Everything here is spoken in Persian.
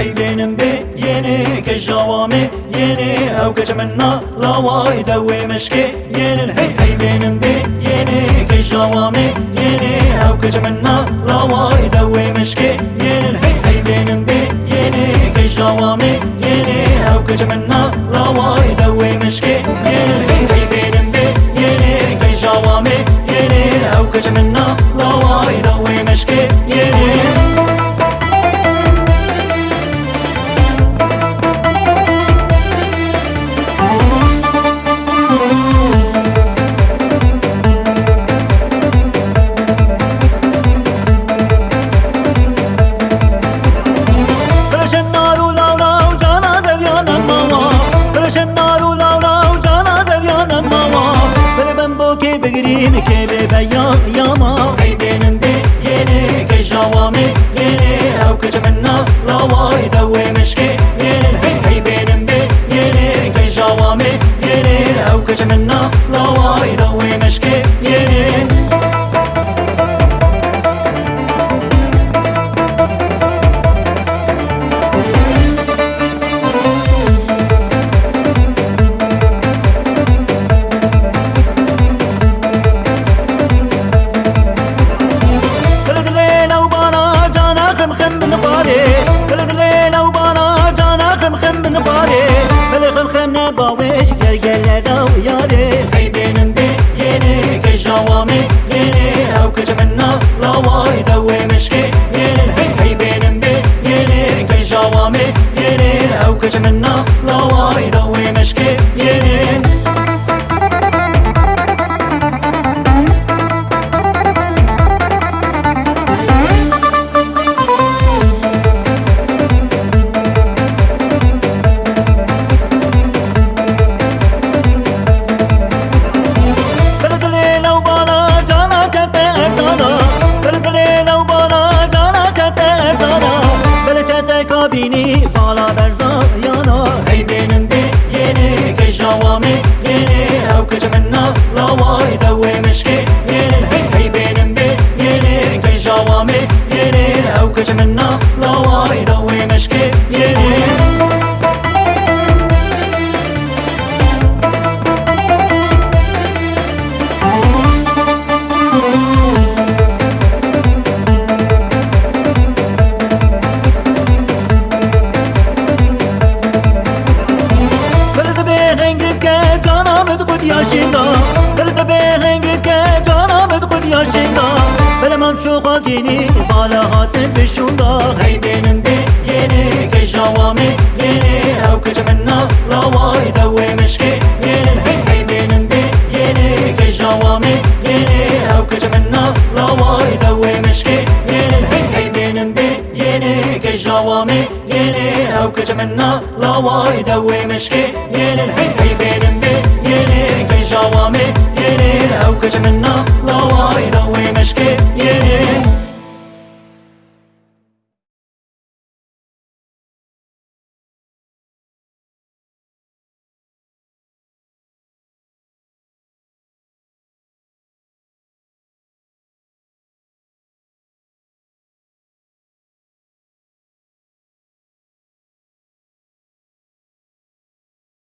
هی بینم بی یعنی که جوامه یعنی او که جمنا لوای دوی مشکی یعنی هی بینم بی یعنی که جوامه یعنی او که جمنا لوای دوی مشکی یعنی هی بینم بی یعنی که جوامه یعنی او که جمنا لوای دوی مشکی یعنی هی بینم بی یعنی که جوامه یعنی او که جمنا لوای دوی مشکی یعنی بگریم که به بیان یاما هی بینم بی یعنی که جوامه یعنی او که جمنا لوای دوی مشکی یعنی هی بینم بی یعنی که جوامه یعنی او که جمنا لوای دوی مشکی یعنی هی بینم بی یعنی که جوامه یعنی او که جمنا لوای دوی مشکی یعنی هی بینم بی یعنی که جوامه یعنی او که جمنا لوای دوی مشکی یعنی بینی بالا برزا یانا هی بینم بی یعنی که جوامه یعنی او که جمنا لوای دوی مشکی یعنی هی بینم بی یعنی که جوامه یعنی او که جمنا لوای دوی مشکی یعنی برد بهنگ که جانم خود یاشندا بلمم چو خازینی بالا هاتم بشوندا هی بینم بی یعنی که جوامه یعنی او که جمنا لوای دوی مشکی یعنی هی بینم بی یعنی که جوامه یعنی او که جمنا لوای دوی مشکی یعنی هی بینم بی یعنی که جوامه یعنی او که جمنا لوای دوی مشکی یعنی هی بینم بی یعنی که جوامه یعنی او که جمنا لوای